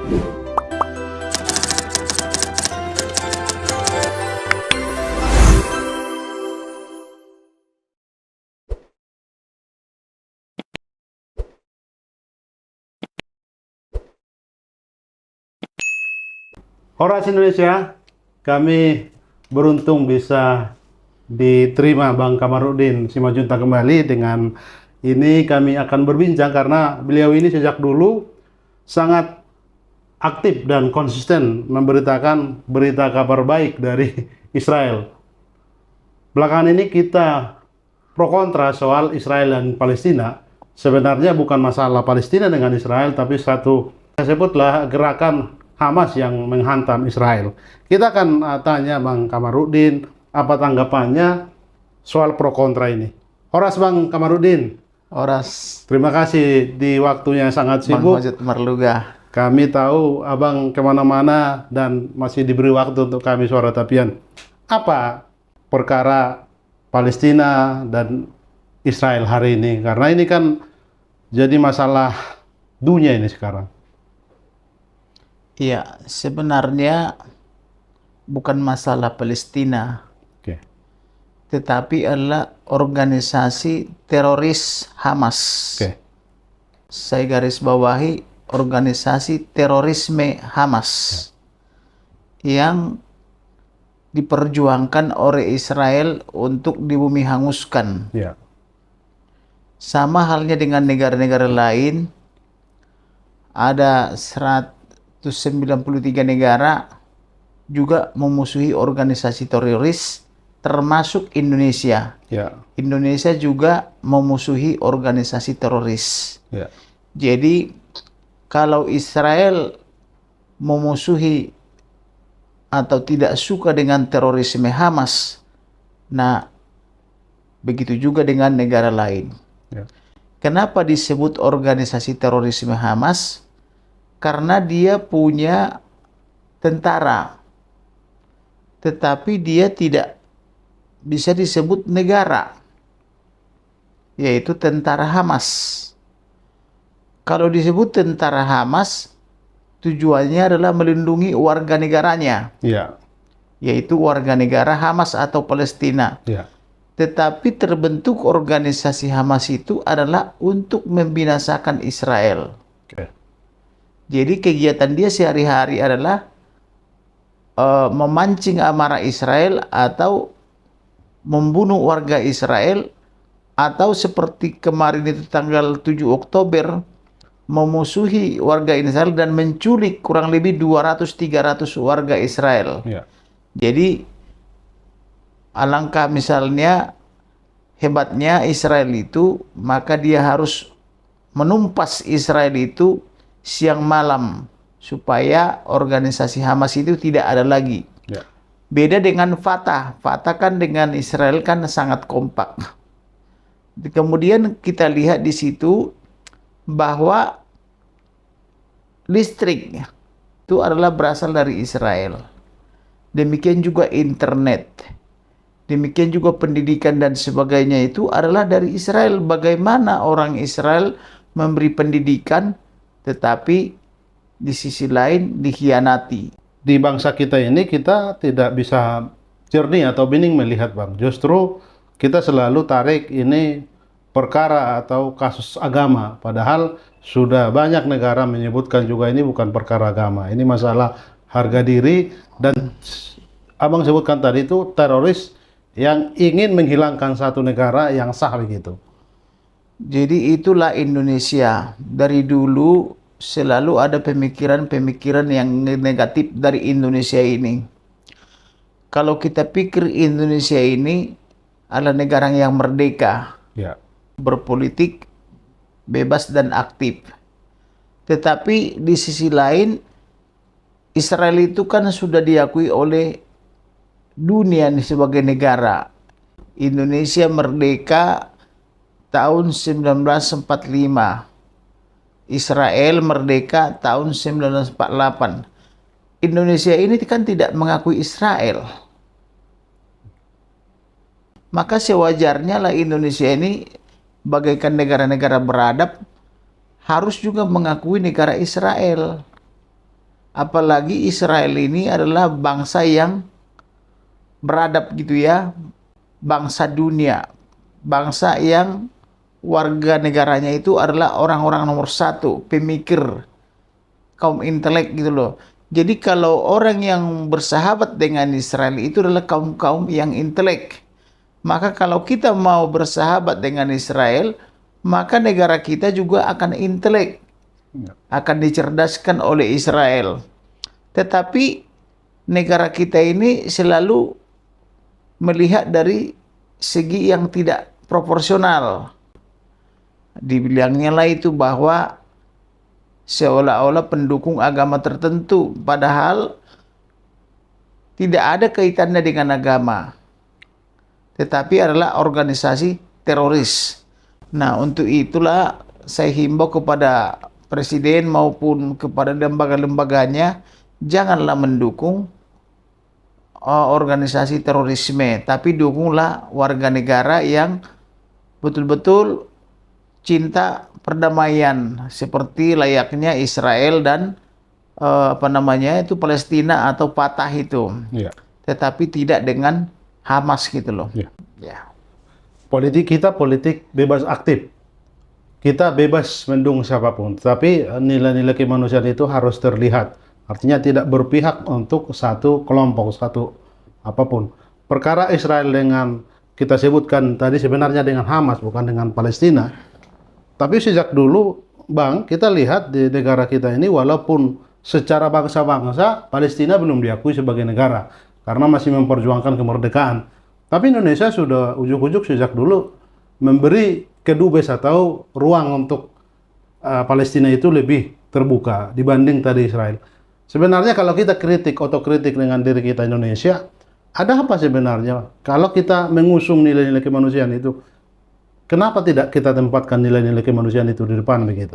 Horas Indonesia, kami beruntung bisa diterima Bang Kamarudin Simanjuntak kembali. Dengan ini kami akan berbincang karena beliau ini sejak dulu sangat aktif dan konsisten memberitakan berita kabar baik dari Israel. Belakangan ini kita pro kontra soal Israel dan Palestina. Sebenarnya bukan masalah Palestina dengan Israel, tapi satu, saya sebutlah gerakan Hamas yang menghantam Israel. Kita akan tanya Bang Kamarudin apa tanggapannya soal pro kontra ini. Horas Bang Kamarudin. Horas. Terima kasih di waktunya sangat Bang sibuk. Hojat Marluga. Kami tahu Abang kemana-mana dan masih diberi waktu untuk kami Suara Tapian. Apa perkara Palestina dan Israel hari ini? Karena ini kan jadi masalah dunia ini sekarang. Iya, sebenarnya bukan masalah Palestina, tetapi adalah organisasi teroris Hamas. Saya garis bawahi organisasi terorisme Hamas yang diperjuangkan oleh Israel untuk di bumi hanguskan. Sama halnya dengan negara-negara lain, ada 193 negara juga memusuhi organisasi teroris, termasuk Indonesia. Indonesia juga memusuhi organisasi teroris. Jadi kalau Israel memusuhi atau tidak suka dengan terorisme Hamas, nah begitu juga dengan negara lain. Kenapa disebut organisasi terorisme Hamas? Karena dia punya tentara, tetapi dia tidak bisa disebut negara, yaitu tentara Hamas. Kalau disebut tentara Hamas, tujuannya adalah melindungi warga negaranya, yaitu warga negara Hamas atau Palestina. Tetapi terbentuk organisasi Hamas itu adalah untuk membinasakan Israel. Jadi kegiatan dia sehari-hari adalah memancing amarah Israel atau membunuh warga Israel, atau seperti kemarin itu tanggal 7 Oktober memusuhi warga Israel dan menculik kurang lebih 200-300 warga Israel. Jadi alangkah misalnya hebatnya Israel itu, maka dia harus menumpas Israel itu siang malam supaya organisasi Hamas itu tidak ada lagi. Beda dengan Fatah. Fatah kan dengan Israel kan sangat kompak. Kemudian kita lihat di situ bahwa listrik itu adalah berasal dari Israel. Demikian juga internet. Demikian juga pendidikan dan sebagainya itu adalah dari Israel. Bagaimana orang Israel memberi pendidikan tetapi di sisi lain dikhianati. Di bangsa kita ini kita tidak bisa jernih atau bening melihat Bang. Justru kita selalu tarik ini perkara atau kasus agama. Padahal sudah banyak negara menyebutkan juga ini bukan perkara agama. Ini masalah harga diri dan Abang sebutkan tadi itu teroris yang ingin menghilangkan satu negara yang sah begitu. Jadi itulah Indonesia. Dari dulu selalu ada pemikiran-pemikiran yang negatif dari Indonesia ini. Kalau kita pikir Indonesia ini adalah negara yang merdeka, berpolitik, bebas dan aktif. Tetapi di sisi lain, Israel itu kan sudah diakui oleh dunia sebagai negara. Indonesia merdeka tahun 1945. Israel merdeka tahun 1948. Indonesia ini kan tidak mengakui Israel. Maka sewajarnya lah Indonesia ini bagaikan negara-negara beradab harus juga mengakui negara Israel. Apalagi Israel ini adalah bangsa yang beradab gitu ya, bangsa dunia, bangsa yang warga negaranya itu adalah orang-orang nomor satu, pemikir, kaum intelek gitu loh. Jadi kalau orang yang bersahabat dengan Israel itu adalah kaum-kaum yang intelek. Maka kalau kita mau bersahabat dengan Israel, maka negara kita juga akan intelek, akan dicerdaskan oleh Israel. Tetapi negara kita ini selalu melihat dari segi yang tidak proporsional. Dibilangnya lah itu bahwa seolah-olah pendukung agama tertentu, padahal tidak ada kaitannya dengan agama, tetapi adalah organisasi teroris. Nah, untuk itulah saya himbau kepada Presiden maupun kepada lembaga-lembaganya, janganlah mendukung organisasi terorisme, tapi dukunglah warga negara yang betul-betul cinta perdamaian seperti layaknya Israel dan Palestina atau Fatah itu. Ya. Tetapi tidak dengan Hamas gitu loh. Ya. Ya. Politik kita politik bebas aktif. Kita bebas mendukung siapapun, tapi nilai-nilai kemanusiaan itu harus terlihat. Artinya tidak berpihak untuk satu kelompok, satu apapun. Perkara Israel dengan kita sebutkan tadi sebenarnya dengan Hamas, bukan dengan Palestina. Tapi sejak dulu, Bang, kita lihat di negara kita ini walaupun secara bangsa-bangsa Palestina belum diakui sebagai negara karena masih memperjuangkan kemerdekaan. Tapi Indonesia sudah ujuk-ujuk sejak dulu memberi kedubes atau ruang untuk Palestina itu lebih terbuka dibanding tadi Israel. Sebenarnya kalau kita kritik, otokritik dengan diri kita Indonesia, ada apa sebenarnya kalau kita mengusung nilai-nilai kemanusiaan itu? Kenapa tidak kita tempatkan nilai-nilai kemanusiaan itu di depan begitu?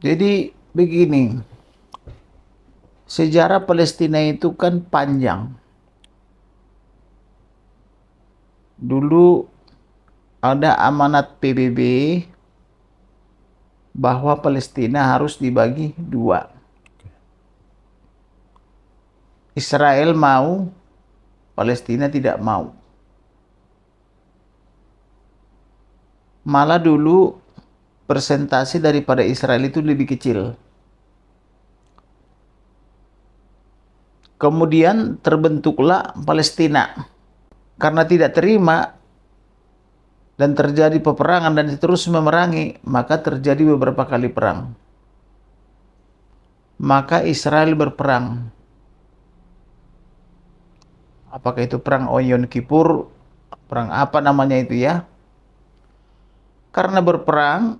Jadi begini, sejarah Palestina itu kan panjang. Dulu ada amanat PBB bahwa Palestina harus dibagi dua. Israel mau, Palestina tidak mau. Malah dulu persentase daripada Israel itu lebih kecil. Kemudian terbentuklah Palestina. Karena tidak terima dan terjadi peperangan dan terus memerangi, maka terjadi beberapa kali perang. Maka Israel berperang. Apakah itu perang Yom Kippur, perang apa namanya itu ya? Karena berperang,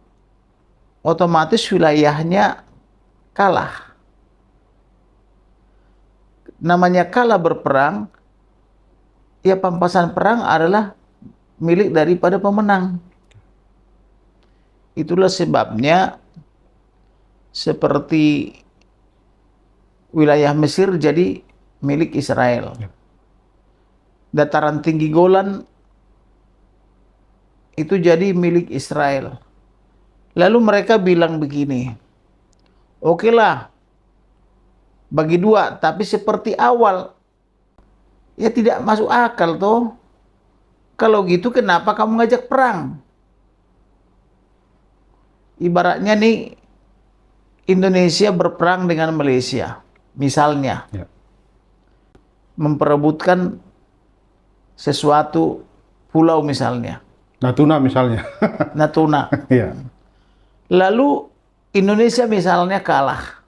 otomatis wilayahnya kalah. Namanya kalah berperang, ya pampasan perang adalah milik daripada pemenang. Itulah sebabnya seperti wilayah Mesir jadi milik Israel. Dataran tinggi Golan itu jadi milik Israel. Lalu mereka bilang begini, oke lah, bagi dua, tapi seperti awal. Ya tidak masuk akal toh. Kalau gitu kenapa kamu ngajak perang? Ibaratnya nih, Indonesia berperang dengan Malaysia, misalnya. Ya. Memperebutkan sesuatu pulau misalnya. Natuna misalnya. Natuna. Ya. Lalu Indonesia misalnya kalah.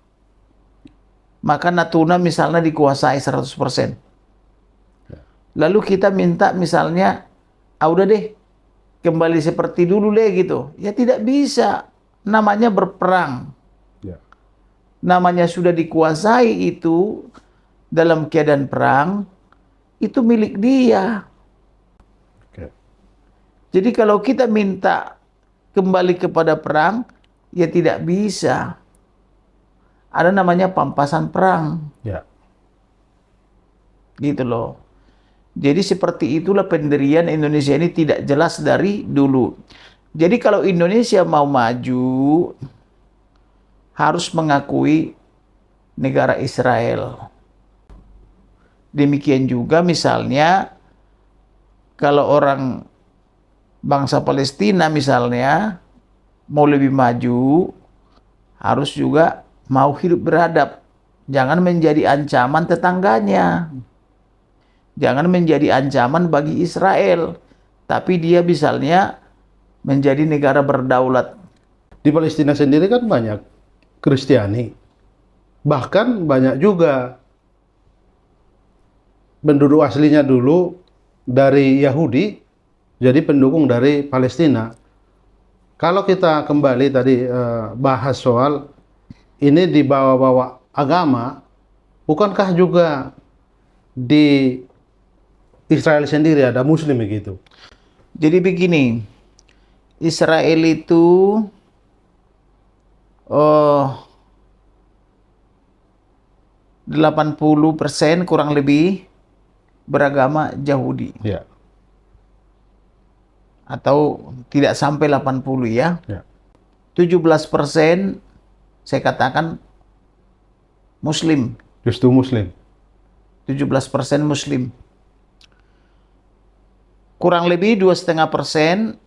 Maka Natuna misalnya dikuasai 100%. Lalu kita minta misalnya, udah deh, kembali seperti dulu deh gitu. Ya tidak bisa. Namanya berperang. Ya. Namanya sudah dikuasai itu dalam keadaan perang, itu milik dia. Jadi kalau kita minta kembali kepada perang, ya tidak bisa. Ada namanya pampasan perang. Ya. Gitu loh. Jadi seperti itulah pendirian Indonesia ini tidak jelas dari dulu. Jadi kalau Indonesia mau maju, harus mengakui negara Israel. Demikian juga misalnya kalau orang bangsa Palestina misalnya mau lebih maju, harus juga mau hidup beradab. Jangan menjadi ancaman tetangganya. Jangan menjadi ancaman bagi Israel. Tapi dia misalnya menjadi negara berdaulat. Di Palestina sendiri kan banyak Kristiani. Bahkan banyak juga penduduk aslinya dulu dari Yahudi jadi pendukung dari Palestina. Kalau kita kembali tadi bahas soal ini dibawa-bawa agama, bukankah juga di Israel sendiri ada Muslim begitu? Jadi begini, Israel itu 80% kurang lebih beragama Yahudi. Ya. Atau tidak sampai 80 ya. Ya. 17% saya katakan Muslim. Justru Muslim. 17% Muslim. Kurang lebih 2,5%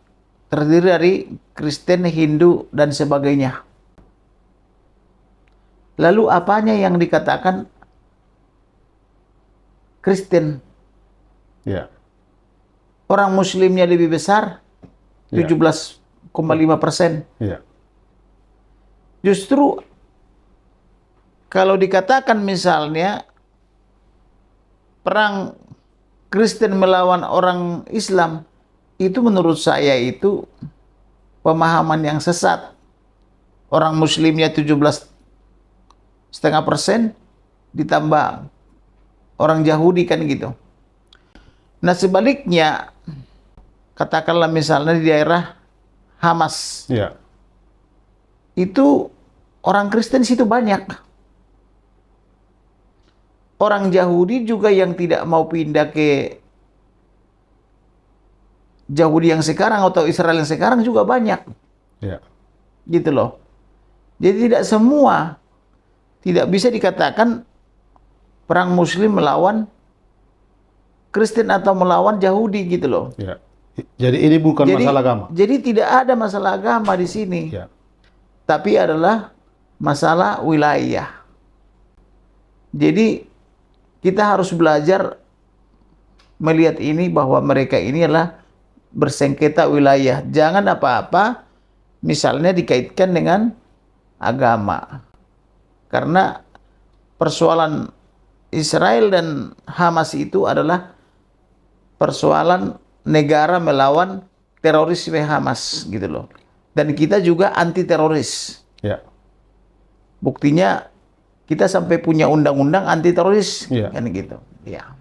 terdiri dari Kristen, Hindu, dan sebagainya. Lalu apanya yang dikatakan Kristen? Ya. Orang Muslimnya lebih besar, 17,5%. Ya. Justru kalau dikatakan misalnya perang Kristen melawan orang Islam, itu menurut saya itu pemahaman yang sesat. Orang Muslimnya 17,5% ditambah orang Yahudi kan gitu. Nah sebaliknya, katakanlah misalnya di daerah Hamas, Ya. itu orang Kristen situ banyak. Orang Yahudi juga yang tidak mau pindah ke Yahudi yang sekarang atau Israel yang sekarang juga banyak. Ya. Gitu loh. Jadi tidak semua, tidak bisa dikatakan perang Muslim melawan Kristen atau melawan Yahudi gitu loh. Ya. Jadi ini bukan masalah agama. Jadi tidak ada masalah agama di sini. Ya. Tapi adalah masalah wilayah. Jadi kita harus belajar melihat ini bahwa mereka ini adalah bersengketa wilayah. Jangan apa-apa misalnya dikaitkan dengan agama. Karena persoalan Israel dan Hamas itu adalah persoalan negara melawan terorisme Hamas gitu loh. Dan kita juga anti teroris. Ya. Buktinya kita sampai punya undang-undang anti teroris kan gitu. Ya.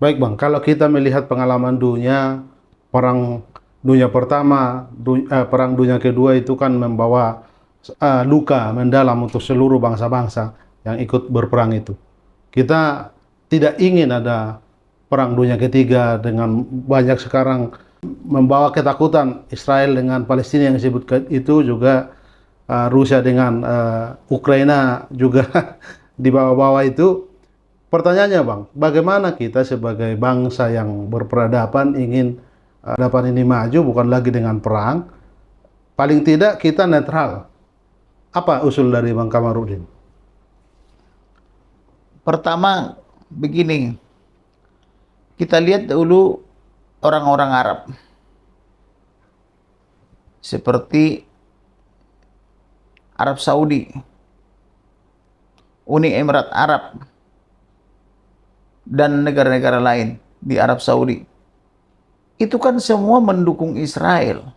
Baik Bang, kalau kita melihat pengalaman dunia, perang dunia pertama, perang dunia kedua itu kan membawa luka mendalam untuk seluruh bangsa-bangsa yang ikut berperang itu. Kita tidak ingin ada perang dunia ketiga dengan banyak sekarang membawa ketakutan Israel dengan Palestina yang disebutkan itu juga Rusia dengan Ukraina juga di bawah-bawah itu. Pertanyaannya Bang, bagaimana kita sebagai bangsa yang berperadaban ingin peradaban ini maju bukan lagi dengan perang, paling tidak kita netral. Apa usul dari Bang Kamarudin? Pertama begini, kita lihat dulu orang-orang Arab. Seperti Arab Saudi, Uni Emirat Arab, dan negara-negara lain di Arab Saudi. Itu kan semua mendukung Israel.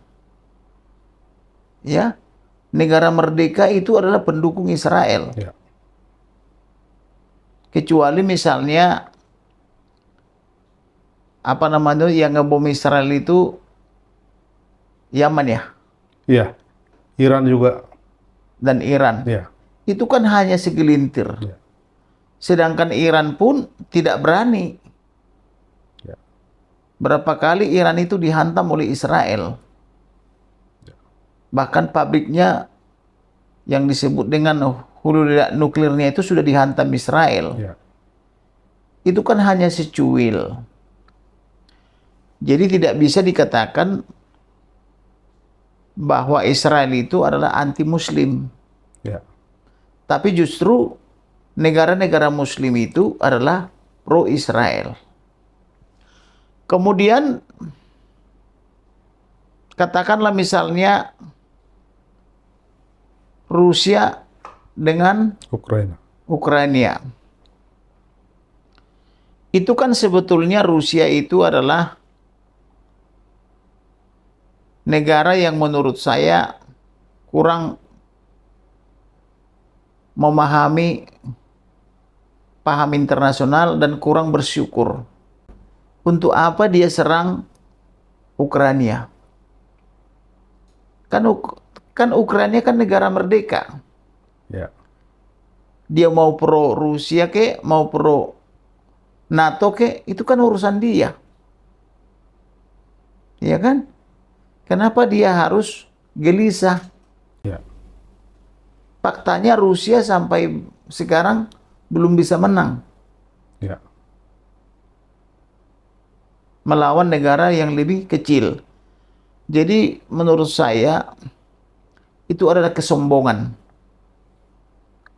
Ya, negara merdeka itu adalah pendukung Israel. Ya. Kecuali misalnya apa namanya yang ngebom Israel itu Yaman ya. Iya. Iran juga. Dan Iran. Ya. Itu kan hanya segelintir. Ya. Sedangkan Iran pun tidak berani. Ya. Berapa kali Iran itu dihantam oleh Israel. Bahkan pabriknya yang disebut dengan hulu ledak nuklirnya itu sudah dihantam Israel. Ya. Itu kan hanya secuil. Jadi tidak bisa dikatakan bahwa Israel itu adalah anti-Muslim. Ya. Tapi justru negara-negara Muslim itu adalah pro-Israel. Kemudian katakanlah misalnya Rusia dengan Ukraina. Itu kan sebetulnya Rusia itu adalah negara yang menurut saya kurang memahami paham internasional dan kurang bersyukur. Untuk apa dia serang Ukraina? Kan Ukraina kan negara merdeka. Ya. Dia mau pro Rusia ke, mau pro NATO ke, itu kan urusan dia. Ya kan? Kenapa dia harus gelisah? Ya. Faktanya Rusia sampai sekarang belum bisa menang Ya. melawan negara yang lebih kecil. Jadi menurut saya itu adalah kesombongan.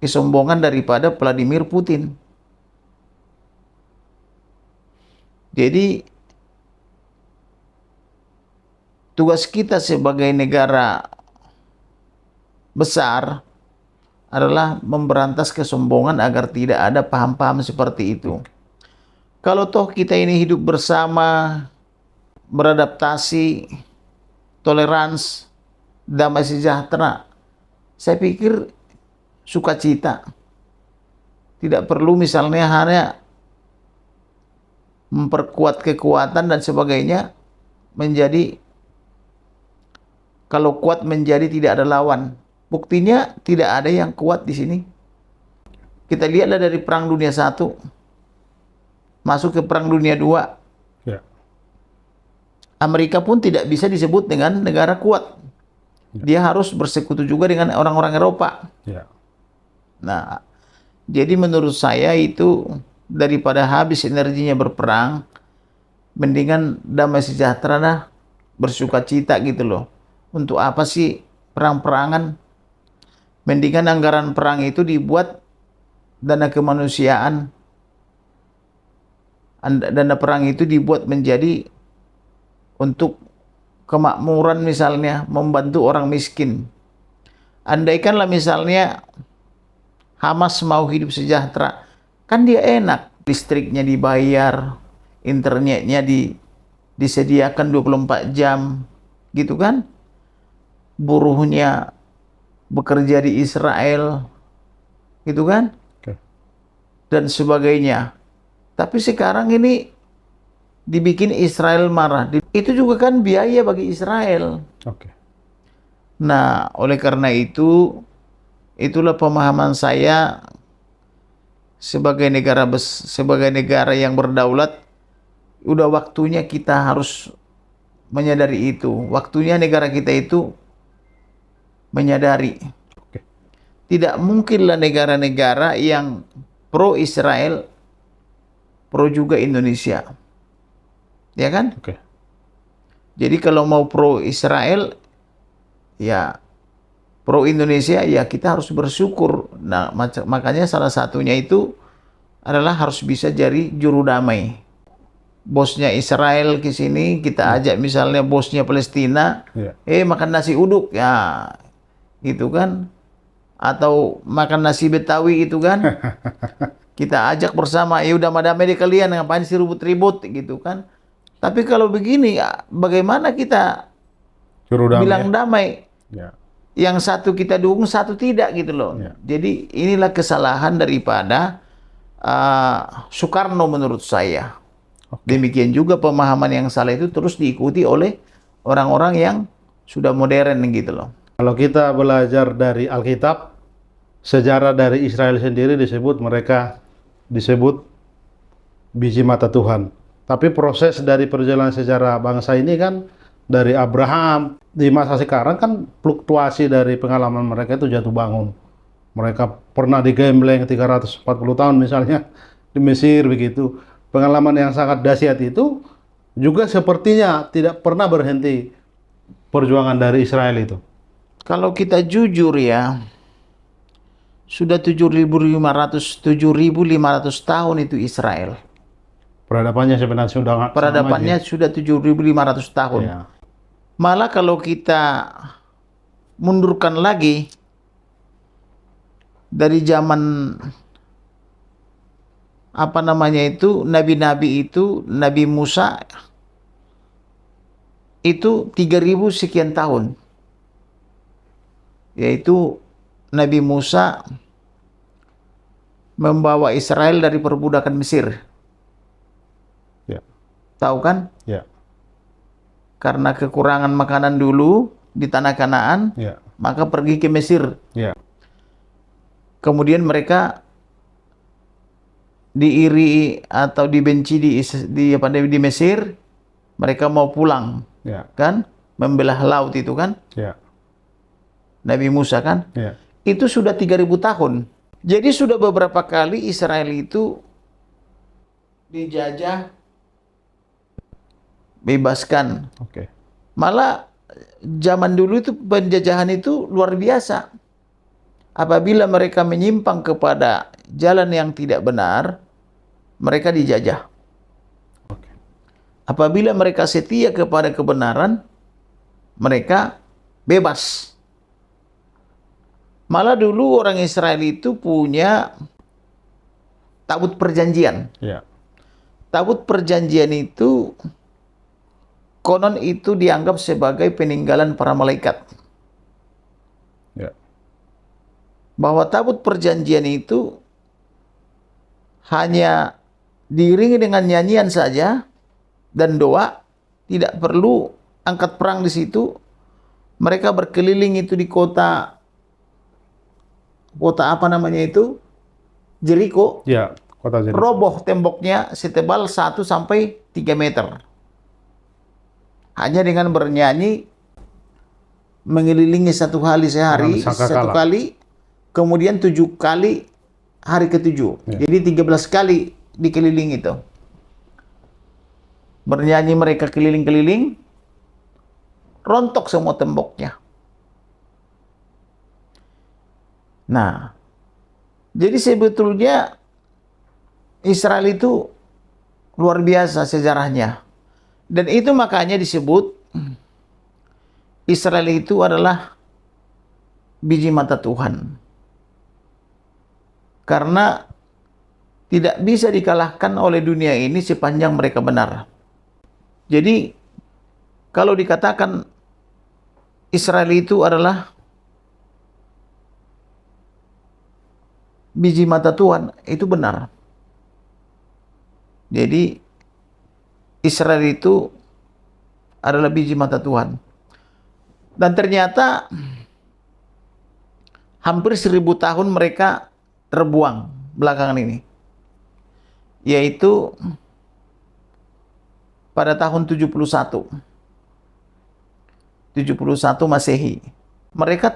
Kesombongan daripada Vladimir Putin. Jadi tugas kita sebagai negara besar adalah memberantas kesombongan agar tidak ada paham-paham seperti itu. Kalau toh kita ini hidup bersama, beradaptasi, toleransi, damai sejahtera, saya pikir sukacita. Tidak perlu misalnya hanya memperkuat kekuatan dan sebagainya menjadi, kalau kuat menjadi tidak ada lawan. Buktinya tidak ada yang kuat di sini. Kita lihatlah dari Perang Dunia I masuk ke Perang Dunia II. Ya. Amerika pun tidak bisa disebut dengan negara kuat. Dia harus bersekutu juga dengan orang-orang Eropa. Ya. Nah, jadi menurut saya itu daripada habis energinya berperang, mendingan damai sejahtera dah, bersukacita gitu loh. Untuk apa sih perang-perangan? Mendingan anggaran perang itu dibuat dana kemanusiaan. Dana perang itu dibuat menjadi untuk kemakmuran, misalnya membantu orang miskin. Andaikanlah misalnya Hamas mau hidup sejahtera, kan dia enak, listriknya dibayar, internetnya disediakan 24 jam, gitu kan? Buruhnya bekerja di Israel, gitu kan? Oke. Dan sebagainya. Tapi sekarang ini dibikin Israel marah. Itu juga kan biaya bagi Israel. Oke. Nah, oleh karena itu, itulah pemahaman saya sebagai negara yang berdaulat. Udah waktunya kita harus menyadari itu. Waktunya negara kita itu menyadari. Oke. Tidak mungkinlah negara-negara yang pro Israel, pro juga Indonesia. Ya kan? Oke. Jadi kalau mau pro Israel, ya pro Indonesia, ya kita harus bersyukur. Nah, makanya salah satunya itu adalah harus bisa jadi juru damai. Bosnya Israel ke sini, kita ajak misalnya bosnya Palestina, Ya. makan nasi uduk, ya gitu kan. Atau makan nasi Betawi gitu kan. Kita ajak bersama, ya udah damai di kalian, ngapain sih ribut-ribut gitu kan. Tapi kalau begini, ya, bagaimana kita Suruh damai. bilang damai? Ya. Yang satu kita dukung, satu tidak gitu loh. Ya. Jadi inilah kesalahan daripada Soekarno menurut saya. Demikian juga pemahaman yang salah itu terus diikuti oleh orang-orang yang sudah modern gitu loh. Kalau kita belajar dari Alkitab, sejarah dari Israel sendiri mereka disebut biji mata Tuhan. Tapi proses dari perjalanan sejarah bangsa ini kan dari Abraham, di masa sekarang kan fluktuasi dari pengalaman mereka itu jatuh bangun. Mereka pernah digembleng 340 tahun misalnya di Mesir begitu. Pengalaman yang sangat dahsyat itu juga sepertinya tidak pernah berhenti perjuangan dari Israel itu. Kalau kita jujur ya, sudah 7.500 tahun itu Israel. Peradabannya sebenarnya sudah sangat Peradabannya sudah 7.500 tahun. ya. Malah kalau kita mundurkan lagi dari zaman apa namanya itu, nabi-nabi itu, Nabi Musa itu 3.000 sekian tahun. Yaitu Nabi Musa membawa Israel dari perbudakan Mesir. Ya. Tahu kan? Ya. Karena kekurangan makanan dulu di tanah Kanaan, Ya. maka pergi ke Mesir. Ya. Kemudian mereka diiri atau dibenci di Mesir, mereka mau pulang, Ya. kan? Membelah laut itu kan? Ya. Nabi Musa kan? Ya. Itu sudah 3.000 tahun. Jadi sudah beberapa kali Israel itu dijajah, bebaskan. Oke. Malah zaman dulu itu penjajahan itu luar biasa. Apabila mereka menyimpang kepada jalan yang tidak benar, mereka dijajah. Oke. Apabila mereka setia kepada kebenaran, mereka bebas. Malah dulu orang Israel itu punya tabut perjanjian. Ya. Tabut perjanjian itu konon itu dianggap sebagai peninggalan para malaikat. Ya. Bahwa tabut perjanjian itu hanya diiringi dengan nyanyian saja dan doa, tidak perlu angkat perang di situ. Mereka berkeliling itu di kota apa namanya itu? Jericho. Ya. Kota Jeriko. Roboh temboknya setebal 1 sampai 3 meter. Hanya dengan bernyanyi mengelilingi satu kali sehari, Dengan satu sangkakala. kali, kemudian 7 kali hari ke-7. Ya. Jadi 13 kali dikelilingi itu. Bernyanyi mereka keliling-keliling, rontok semua temboknya. Nah, jadi sebetulnya Israel itu luar biasa sejarahnya. Dan itu makanya disebut Israel itu adalah biji mata Tuhan. Karena tidak bisa dikalahkan oleh dunia ini sepanjang mereka benar. Jadi kalau dikatakan Israel itu adalah biji mata Tuhan, itu benar. Jadi Israel itu adalah biji mata Tuhan. Dan ternyata hampir 1.000 tahun mereka terbuang belakangan ini. Yaitu pada tahun 71 Masehi. Mereka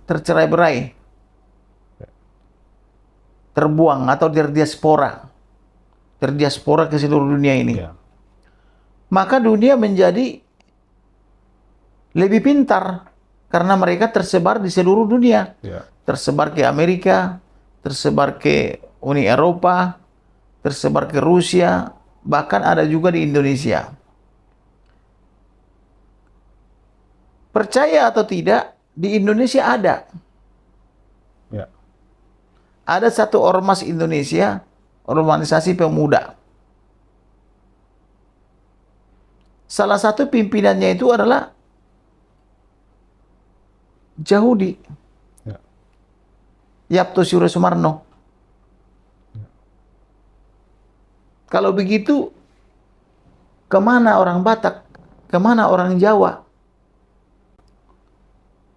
tercerai-berai. Terbuang atau terdiaspora ke seluruh dunia ini. Ya. Maka dunia menjadi lebih pintar karena mereka tersebar di seluruh dunia. Ya. Tersebar ke Amerika, tersebar ke Uni Eropa, tersebar ke Rusia, bahkan ada juga di Indonesia. Percaya atau tidak, di Indonesia ada. Ya. Ada satu ormas Indonesia, organisasi pemuda. Salah satu pimpinannya itu adalah Yahudi. Ya. Yapto Suryo Sumarno. Kalau begitu, kemana orang Batak? Kemana orang Jawa?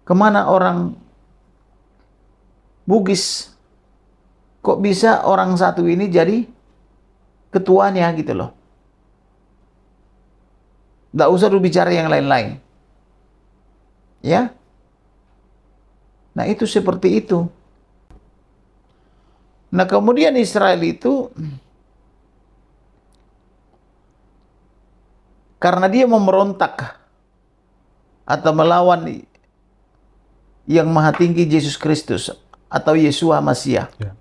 Kemana orang Bugis? Kok bisa orang satu ini jadi ketuanya gitu loh? Nggak usah lu bicara yang lain-lain. Ya? Nah itu seperti itu. Nah, kemudian Israel itu karena dia memberontak atau melawan yang Maha Tinggi Yesus Kristus atau Yeshua Masiah. Ya.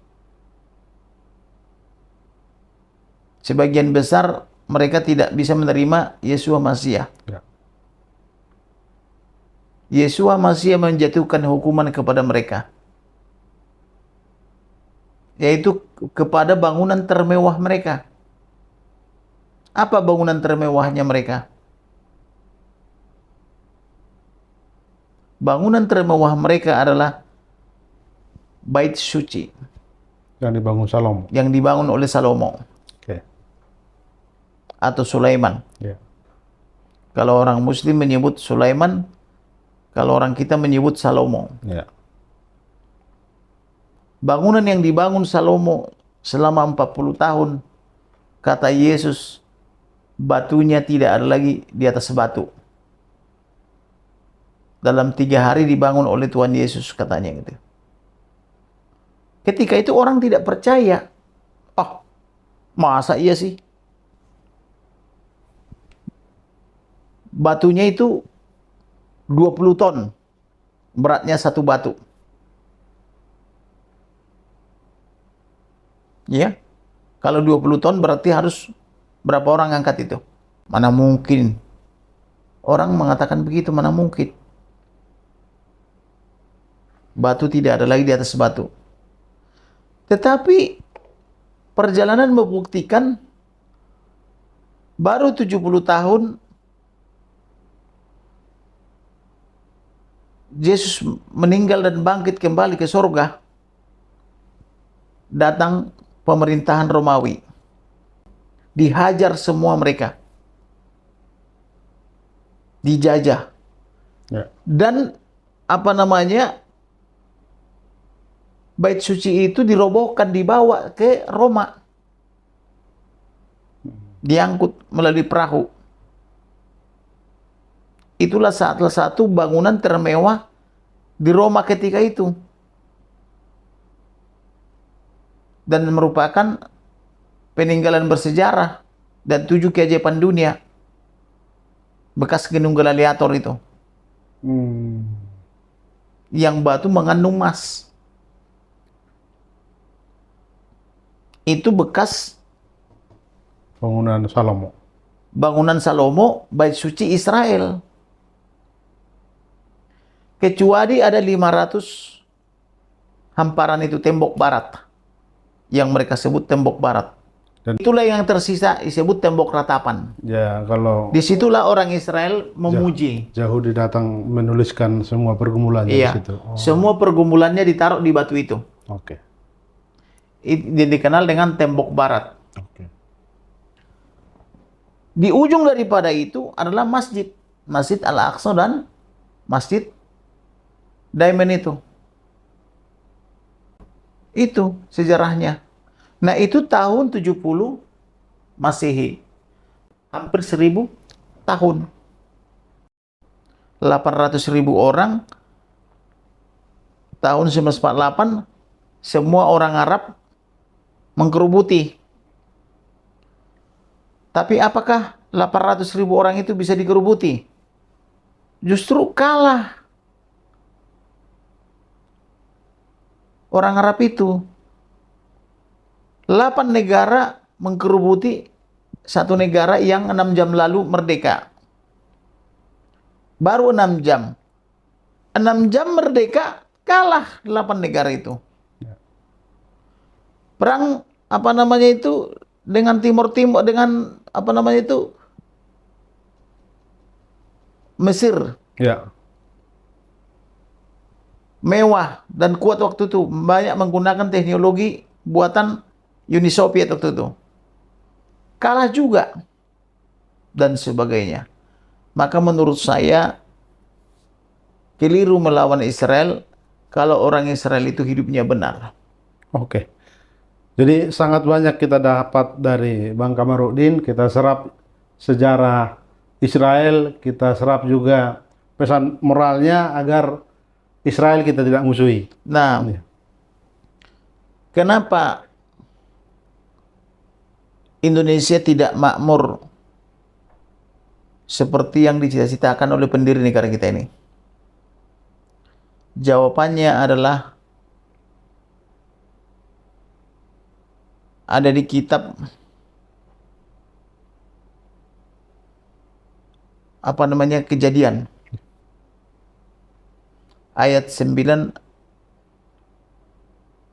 Sebagian besar mereka tidak bisa menerima Yeshua Masiah. Ya. Yeshua Masiah menjatuhkan hukuman kepada mereka, yaitu kepada bangunan termewah mereka. Apa bangunan termewahnya mereka? Bangunan termewah mereka adalah Bait Suci Yang dibangun Salomo. yang dibangun oleh Salomo Oke. atau Sulaiman. Ya. Kalau orang Muslim menyebut Sulaiman, kalau orang kita menyebut Salomo. Ya. Bangunan yang dibangun Salomo selama 40 tahun, kata Yesus, batunya tidak ada lagi di atas batu. Dalam 3 hari dibangun oleh Tuhan Yesus, katanya gitu. Ketika itu orang tidak percaya. Oh, masa iya sih? Batunya itu 20 ton. Beratnya satu batu. Ya. Kalau 20 ton berarti harus berapa orang angkat itu? Mana mungkin. Orang mengatakan begitu, mana mungkin. Batu tidak ada lagi di atas batu. Tetapi perjalanan membuktikan baru 70 tahun Yesus meninggal dan bangkit kembali ke surga. Datang pemerintahan Romawi. Dihajar semua mereka. Dijajah. Ya. Dan apa namanya? Bait suci itu dirobohkan, dibawa ke Roma. Diangkut melalui perahu. Itulah salah satu bangunan termewah di Roma ketika itu. Dan merupakan peninggalan bersejarah dan 7 keajaiban dunia. Bekas Gunung Gladiator itu. Yang batu mengandung emas. Itu bekas Bangunan Salomo. bangunan Salomo, bait suci Israel. Kecuali ada 500 hamparan itu tembok barat. Yang mereka sebut tembok barat. Dan itulah yang tersisa disebut tembok ratapan. ya, kalau Disitulah orang Israel memuji. Yahudi datang menuliskan semua pergumulannya Iya. di situ. Oh. Semua pergumulannya ditaruh di batu itu. Oke. Dikenal dengan tembok barat. Oke. Di ujung daripada itu adalah masjid. Masjid Al-Aqsa dan Masjid Diamond itu. Itu sejarahnya. Nah, itu tahun 70 Masehi. Hampir 1000 tahun. 800.000 orang. Tahun 1948 semua orang Arab mengkerubuti. Tapi apakah 800.000 orang itu bisa dikerubuti? Justru kalah. Orang Arab itu 8 negara mengkerubuti satu negara yang 6 jam lalu merdeka. Baru 6 jam. 6 jam merdeka, kalah 8 negara itu. Perang apa namanya itu dengan Timur dengan apa namanya itu Mesir. Ya. Mewah dan kuat waktu itu, banyak menggunakan teknologi buatan Uni Soviet waktu itu. Kalah juga dan sebagainya. Maka menurut saya keliru melawan Israel kalau orang Israel itu hidupnya benar. Oke. Jadi sangat banyak kita dapat dari Bang Kamarudin, kita serap sejarah Israel, kita serap juga pesan moralnya agar Israel kita tidak musuhi. Nah, Iya. Kenapa Indonesia tidak makmur seperti yang dicita-citakan oleh pendiri negara kita ini? Jawabannya adalah ada di kitab Kejadian ayat 9,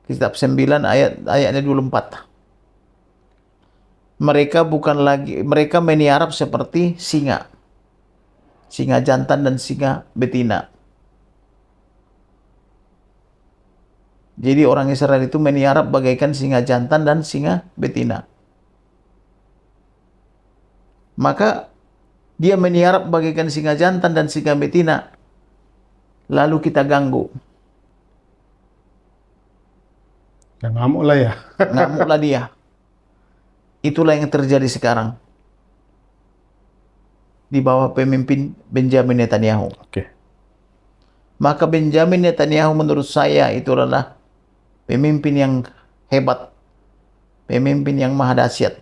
kitab 9 ayatnya 24. Mereka meniarap seperti singa jantan dan singa betina. Jadi orang Israel itu meniarap bagaikan singa jantan dan singa betina. Maka dia meniarap bagaikan singa jantan dan singa betina. Lalu kita ganggu. Ya, ngamuk lah ya. Ngamuklah dia. Itulah yang terjadi sekarang. Di bawah pemimpin Benjamin Netanyahu. Oke. Maka Benjamin Netanyahu menurut saya itu adalah pemimpin yang hebat. Pemimpin yang maha dahsyat.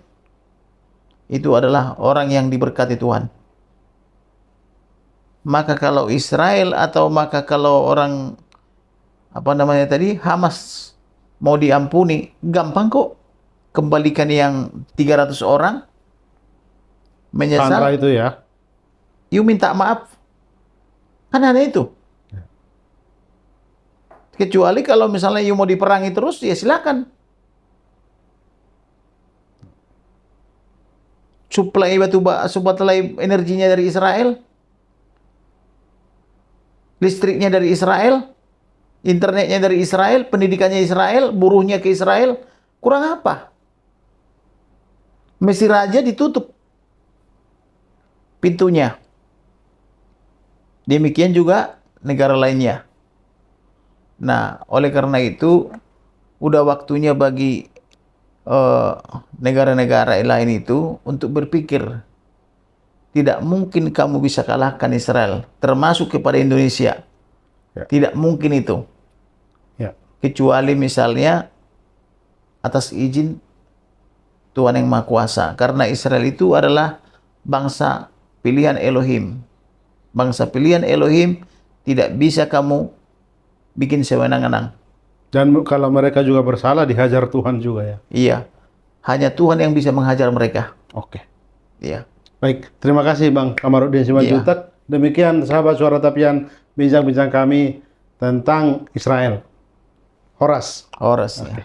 Itu adalah orang yang diberkati Tuhan. Maka kalau Israel atau kalau orang Hamas mau diampuni, gampang kok. Kembalikan yang 300 orang menyesal. Sandra itu ya. You minta maaf. Kan ada itu. Kecuali kalau misalnya you mau diperangi terus, ya silakan. Suplai energinya dari Israel. Listriknya dari Israel, internetnya dari Israel, pendidikannya Israel, buruhnya ke Israel, kurang apa? Mesir aja ditutup pintunya. Demikian juga negara lainnya. Nah, oleh karena itu, udah waktunya bagi negara-negara lain itu untuk berpikir. Tidak mungkin kamu bisa kalahkan Israel, termasuk kepada Indonesia. Ya. Tidak mungkin itu. Ya. Kecuali misalnya atas izin Tuhan yang Maha Kuasa. Karena Israel itu adalah bangsa pilihan Elohim. Bangsa pilihan Elohim tidak bisa kamu bikin sewenang-wenang. Dan kalau mereka juga bersalah, dihajar Tuhan juga ya. Iya. Hanya Tuhan yang bisa menghajar mereka. Oke. Iya. Baik, terima kasih Bang Kamarudin Simanjuntak. Demikian sahabat Suara Tapian, bincang-bincang kami tentang Israel. Horas. Horas. Ya.